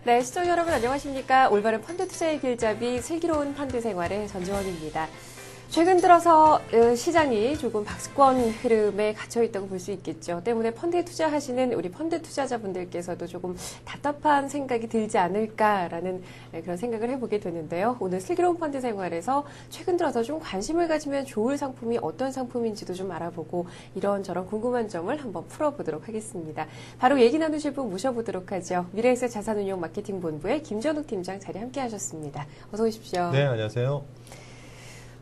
네, 시청자 여러분 안녕하십니까. 올바른 펀드 투자의 길잡이 슬기로운 펀드 생활의 전지원입니다. 최근 들어서 시장이 조금 박스권 흐름에 갇혀있다고 볼 수 있겠죠. 때문에 펀드에 투자하시는 우리 펀드 투자자분들께서도 조금 답답한 생각이 들지 않을까라는 그런 생각을 해보게 되는데요. 오늘 슬기로운 펀드 생활에서 최근 들어서 좀 관심을 가지면 좋을 상품이 어떤 상품인지도 좀 알아보고 이런저런 궁금한 점을 한번 풀어보도록 하겠습니다. 바로 얘기 나누실 분 모셔보도록 하죠. 미래에셋 자산운용 마케팅본부의 김전욱 팀장 자리 함께 하셨습니다. 어서 오십시오. 네, 안녕하세요.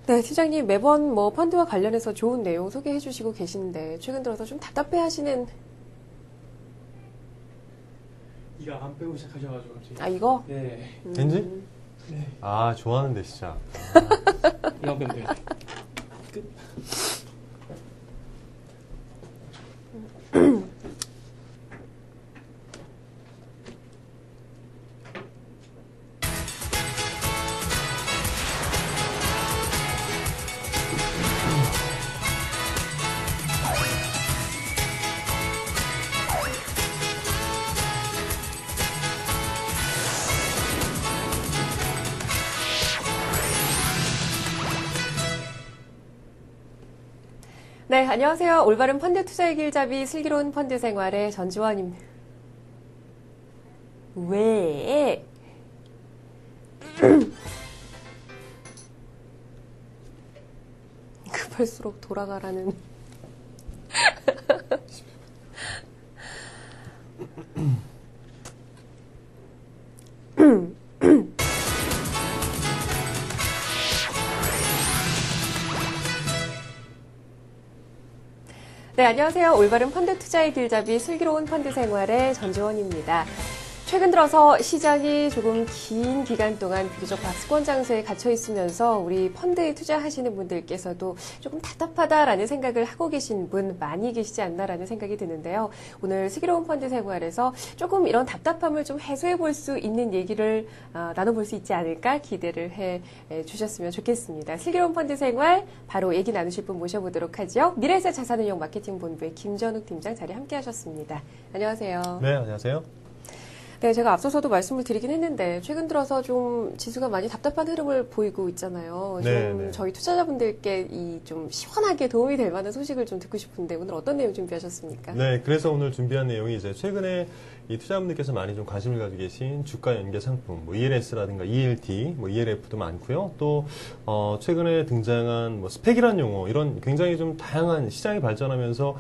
네, 팀장님 매번 펀드와 관련해서 좋은 내용 소개해 주시고 계신데 최근 들어서 좀 답답해 하시는 이가 안 빼고 시작하셔가지고 갑자기. 아 이거? 네. 엔진? 네. 아, 좋아하는데 진짜. 이거 안 빼면 돼요. 끝. 네, 안녕하세요. 올바른 펀드 투자의 길잡이 슬기로운 펀드 생활의 전지원입니다. 왜? 급할수록 돌아가라는. 네, 안녕하세요. 올바른 펀드 투자의 길잡이 슬기로운 펀드 생활의 전지원입니다. 최근 들어서 시장이 조금 긴 기간 동안 비교적 박스권 장세에 갇혀 있으면서 우리 펀드에 투자하시는 분들께서도 조금 답답하다라는 생각을 하고 계신 분 많이 계시지 않나라는 생각이 드는데요. 오늘 슬기로운 펀드 생활에서 조금 이런 답답함을 좀 해소해 볼 수 있는 얘기를 나눠볼 수 있지 않을까 기대를 해 주셨으면 좋겠습니다. 슬기로운 펀드 생활 바로 얘기 나누실 분 모셔보도록 하죠. 미래에셋 자산운용 마케팅본부의 김전욱 팀장 자리 함께 하셨습니다. 안녕하세요. 네, 안녕하세요. 네, 제가 앞서서도 말씀을 드리긴 했는데 최근 들어서 좀 지수가 많이 답답한 흐름을 보이고 있잖아요. 네, 좀 네. 저희 투자자분들께 이 좀 시원하게 도움이 될 만한 소식을 좀 듣고 싶은데 오늘 어떤 내용 준비하셨습니까? 네, 그래서 오늘 준비한 내용이 이제 최근에 이 투자자분들께서 많이 좀 관심을 가지고 계신 주가 연계 상품, ELS라든가 ELT, ELF도 많고요. 또 최근에 등장한 스펙이라는 용어, 이런 굉장히 좀 다양한 시장이 발전하면서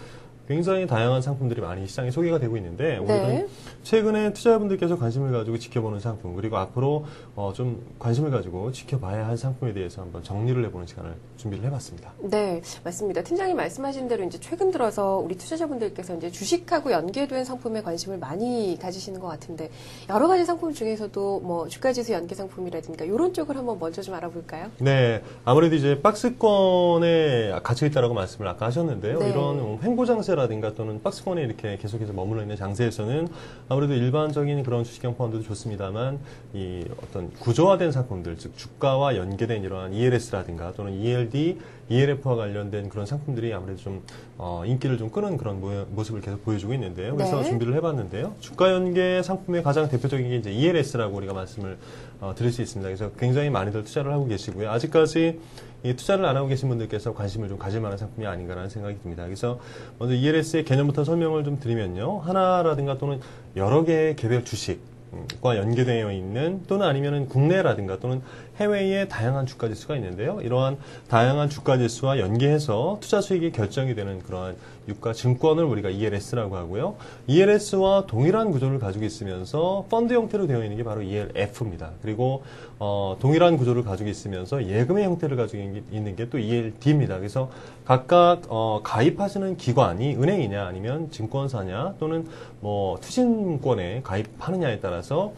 굉장히 다양한 상품들이 많이 시장에 소개가 되고 있는데 오늘은 네. 최근에 투자자분들께서 관심을 가지고 지켜보는 상품 그리고 앞으로 좀 관심을 가지고 지켜봐야 할 상품에 대해서 한번 정리를 해보는 시간을 준비를 해봤습니다. 네, 맞습니다. 팀장님 말씀하신 대로 이제 최근 들어서 우리 투자자분들께서 이제 주식하고 연계된 상품에 관심을 많이 가지시는 것 같은데 여러 가지 상품 중에서도 주가지수 연계 상품이라든가 이런 쪽을 한번 먼저 좀 알아볼까요? 네, 아무래도 이제 박스권에 갇혀 있다라고 말씀을 아까 하셨는데요. 네. 이런 횡보 장세라든가 또는 박스권에 이렇게 계속해서 머물러 있는 장세에서는 아무래도 일반적인 그런 주식형 펀드도 좋습니다만 이 어떤 구조화된 상품들, 즉 주가와 연계된 이러한 ELS라든가 또는 ELD, ELF와 관련된 그런 상품들이 아무래도 좀 인기를 좀 끄는 그런 모습을 계속 보여주고 있는데요. 그래서 네. 준비를 해봤는데요. 주가 연계 상품의 가장 대표적인 게 이제 ELS라고 우리가 말씀을 드릴 수 있습니다. 그래서 굉장히 많이들 투자를 하고 계시고요. 아직까지 이 투자를 안 하고 계신 분들께서 관심을 좀 가질 만한 상품이 아닌가라는 생각이 듭니다. 그래서 먼저 ELS의 개념부터 설명을 좀 드리면요. 하나라든가 또는 여러 개의 개별 주식과 연계되어 있는 또는 아니면은 국내라든가 또는 해외의 다양한 주가 지수가 있는데요. 이러한 다양한 주가 지수와 연계해서 투자 수익이 결정이 되는 그러한 유가 증권을 우리가 ELS라고 하고요. ELS와 동일한 구조를 가지고 있으면서 펀드 형태로 되어 있는 게 바로 ELF입니다. 그리고 동일한 구조를 가지고 있으면서 예금의 형태를 가지고 있는 게 또 ELD입니다. 그래서 각각 가입하시는 기관이 은행이냐 아니면 증권사냐 또는 투신권에 가입하느냐에 따라서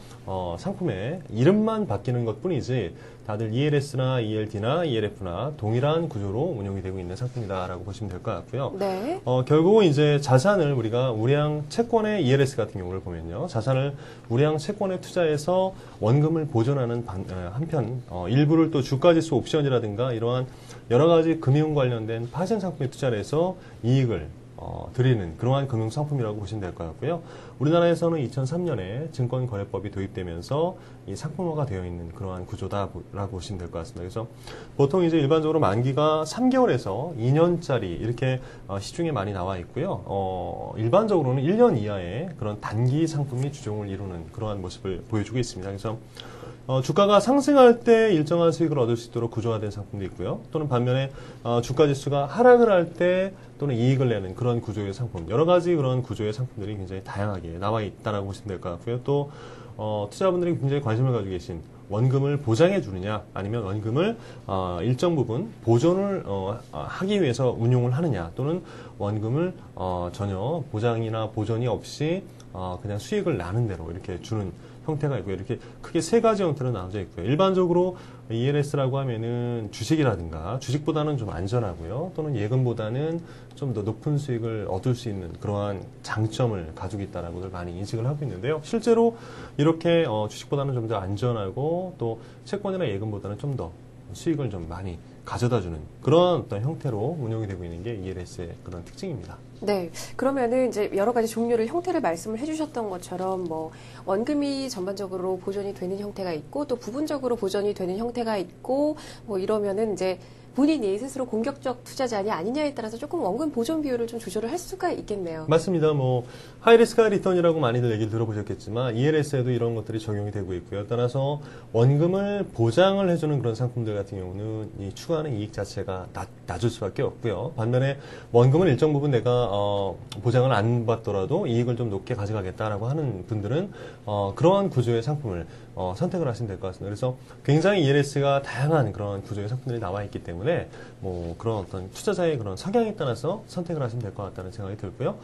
상품의 이름만 바뀌는 것뿐이지 다들 ELS나 ELD나 ELF나 동일한 구조로 운영이 되고 있는 상품이다라고 보시면 될 것 같고요. 네. 결국은 이제 자산을 우리가 우량 채권의 ELS 같은 경우를 보면요. 자산을 우량 채권에 투자해서 원금을 보존하는 한편 일부를 또 주가지수 옵션이라든가 이러한 여러 가지 금융 관련된 파생 상품에 투자를 해서 이익을 드리는 그러한 금융상품이라고 보시면 될 것 같고요. 우리나라에서는 2003년에 증권거래법이 도입되면서 이 상품화가 되어 있는 그러한 구조다라고 보시면 될 것 같습니다. 그래서 보통 이제 일반적으로 만기가 3개월에서 2년짜리 이렇게 시중에 많이 나와 있고요. 일반적으로는 1년 이하의 그런 단기 상품이 주종을 이루는 그러한 모습을 보여주고 있습니다. 그래서 주가가 상승할 때 일정한 수익을 얻을 수 있도록 구조화된 상품도 있고요. 또는 반면에 주가 지수가 하락을 할 때 또는 이익을 내는 그런 구조의 상품, 여러 가지 그런 구조의 상품들이 굉장히 다양하게 나와 있다라고 보시면 될 것 같고요. 또 투자자분들이 굉장히 관심을 가지고 계신 원금을 보장해 주느냐, 아니면 원금을 일정 부분 보존을 하기 위해서 운용을 하느냐, 또는 원금을 전혀 보장이나 보존이 없이 그냥 수익을 나는 대로 이렇게 주는 형태가 있고요. 이렇게 크게 세 가지 형태로 나눠져 있고요. 일반적으로 ELS라고 하면은 주식이라든가 주식보다는 좀 안전하고요. 또는 예금보다는 좀 더 높은 수익을 얻을 수 있는 그러한 장점을 가지고 있다라고들 많이 인식을 하고 있는데요. 실제로 이렇게 주식보다는 좀 더 안전하고 또 채권이나 예금보다는 좀 더 수익을 좀 많이 가져다주는 그런 어떤 형태로 운영이 되고 있는 게 ELS의 그런 특징입니다. 네. 그러면은 이제 여러 가지 종류를 형태를 말씀을 해주셨던 것처럼 뭐 원금이 전반적으로 보존이 되는 형태가 있고 또 부분적으로 보존이 되는 형태가 있고 뭐 이러면은 이제 본인이 스스로 공격적 투자자냐 아니냐에 따라서 조금 원금 보존 비율을 좀 조절을 할 수가 있겠네요. 맞습니다. 뭐 하이리스크 하이리턴이라고 많이들 얘기를 들어보셨겠지만 ELS에도 이런 것들이 적용이 되고 있고요. 따라서 원금을 보장을 해주는 그런 상품들 같은 경우는 이 추가하는 이익 자체가 낮을 수밖에 없고요. 반면에 원금을 일정 부분 내가 보장을 안 받더라도 이익을 좀 높게 가져가겠다라고 하는 분들은 그러한 구조의 상품을 선택을 하시면 될 것 같습니다. 그래서 굉장히 ELS가 다양한 그런 구조의 상품들이 나와 있기 때문에 뭐 그런 어떤 투자자의 그런 성향에 따라서 선택을 하시면 될 것 같다는 생각이 들고요.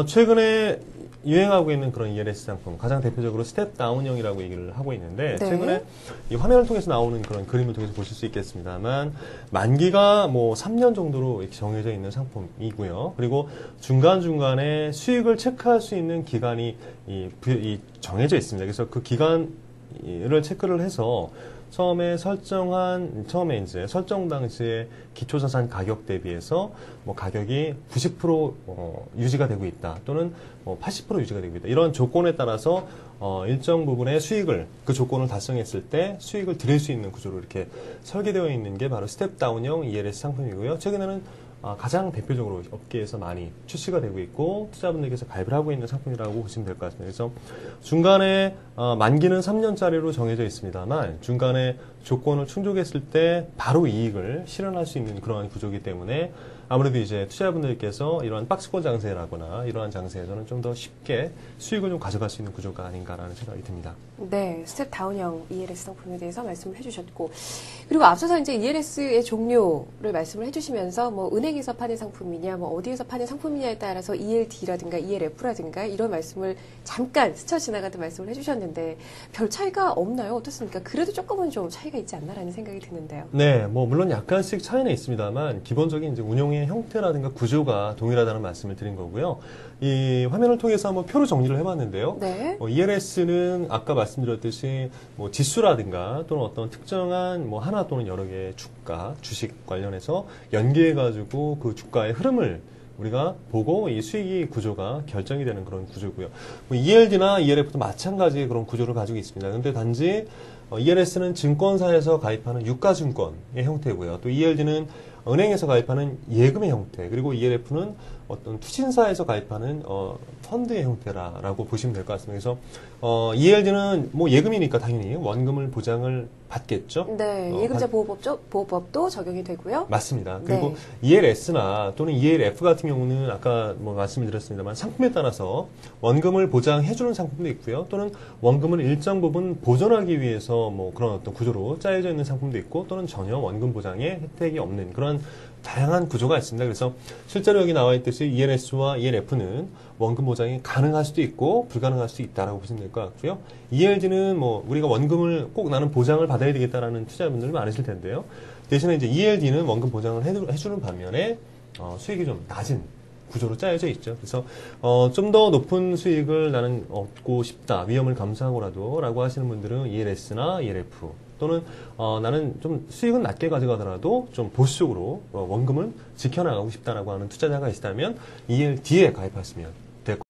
최근에 유행하고 있는 그런 ELS 상품, 가장 대표적으로 스텝 다운형이라고 얘기를 하고 있는데, 네. 최근에 이 화면을 통해서 나오는 그런 그림을 통해서 보실 수 있겠습니다만, 만기가 뭐 3년 정도로 이렇게 정해져 있는 상품이고요. 그리고 중간중간에 수익을 체크할 수 있는 기간이 정해져 있습니다. 그래서 그 기간을 체크를 해서 처음에 이제 설정 당시에 기초자산 가격 대비해서 뭐 가격이 90% 유지가 되고 있다, 또는 80% 유지가 되고 있다. 이런 조건에 따라서 일정 부분의 수익을, 그 조건을 달성했을 때 수익을 드릴 수 있는 구조로 이렇게 설계되어 있는 게 바로 스텝 다운형 ELS 상품이고요. 최근에는 가장 대표적으로 업계에서 많이 출시가 되고 있고 투자분들께서 가입을 하고 있는 상품이라고 보시면 될 것 같습니다. 그래서 중간에 만기는 3년짜리로 정해져 있습니다만 중간에 조건을 충족했을 때 바로 이익을 실현할 수 있는 그러한 구조이기 때문에 아무래도 이제 투자자분들께서 이러한 박스권 장세라거나 이러한 장세에서는 좀 더 쉽게 수익을 좀 가져갈 수 있는 구조가 아닌가라는 생각이 듭니다. 네, 스텝 다운형 ELS 상품에 대해서 말씀을 해주셨고, 그리고 앞서서 이제 ELS의 종류를 말씀을 해주시면서 뭐 은행에서 파는 상품이냐, 뭐 어디에서 파는 상품이냐에 따라서 ELD라든가 ELF라든가 이런 말씀을 잠깐 스쳐 지나가듯 말씀을 해주셨는데 별 차이가 없나요? 어떻습니까? 그래도 조금은 좀 차이가 있지 않나라는 생각이 드는데요. 네, 뭐 물론 약간씩 차이는 있습니다만 기본적인 이제 운용의 형태라든가 구조가 동일하다는 말씀을 드린 거고요. 이 화면을 통해서 한번 표로 정리를 해봤는데요. 네. ELS는 아까 말씀드렸듯이 뭐 지수라든가 또는 어떤 특정한 뭐 하나 또는 여러 개의 주가, 주식 관련해서 연계해가지고 그 주가의 흐름을 우리가 보고 이 수익이 구조가 결정이 되는 그런 구조고요. 뭐 ELD나 ELF도 마찬가지의 그런 구조를 가지고 있습니다. 근데 단지 ELS는 증권사에서 가입하는 유가증권의 형태고요. 또 ELD는 은행에서 가입하는 예금의 형태, 그리고 ELF는 어떤 투신사에서 가입하는 펀드의 형태라고 보시면 될 것 같습니다. 그래서 ELD는 뭐 예금이니까 당연히 원금을 보장을 받겠죠. 네, 예금자 보호법도 적용이 되고요. 맞습니다. 그리고 네. ELS나 또는 ELF 같은 경우는 아까 뭐 말씀을 드렸습니다만 상품에 따라서 원금을 보장해주는 상품도 있고요. 또는 원금을 일정 부분 보존하기 위해서 뭐 그런 어떤 구조로 짜여져 있는 상품도 있고, 또는 전혀 원금 보장에 혜택이 없는 그런 다양한 구조가 있습니다. 그래서 실제로 여기 나와 있듯이 ELS와 ELF는 원금 보장이 가능할 수도 있고 불가능할 수도 있다라고 보시면 될 것 같고요. ELD는 뭐 우리가 원금을 꼭 나는 보장을 받아야 되겠다라는 투자자분들 많으실 텐데요. 대신에 이제 ELD는 원금 보장을 해주는 반면에 수익이 좀 낮은 구조로 짜여져 있죠. 그래서 좀 더 높은 수익을 나는 얻고 싶다, 위험을 감수하고라도 라고 하시는 분들은 ELS나 ELF 또는 나는 좀 수익은 낮게 가져가더라도 좀 보수적으로 원금을 지켜나가고 싶다라고 하는 투자자가 있다면 ELD에 가입하시면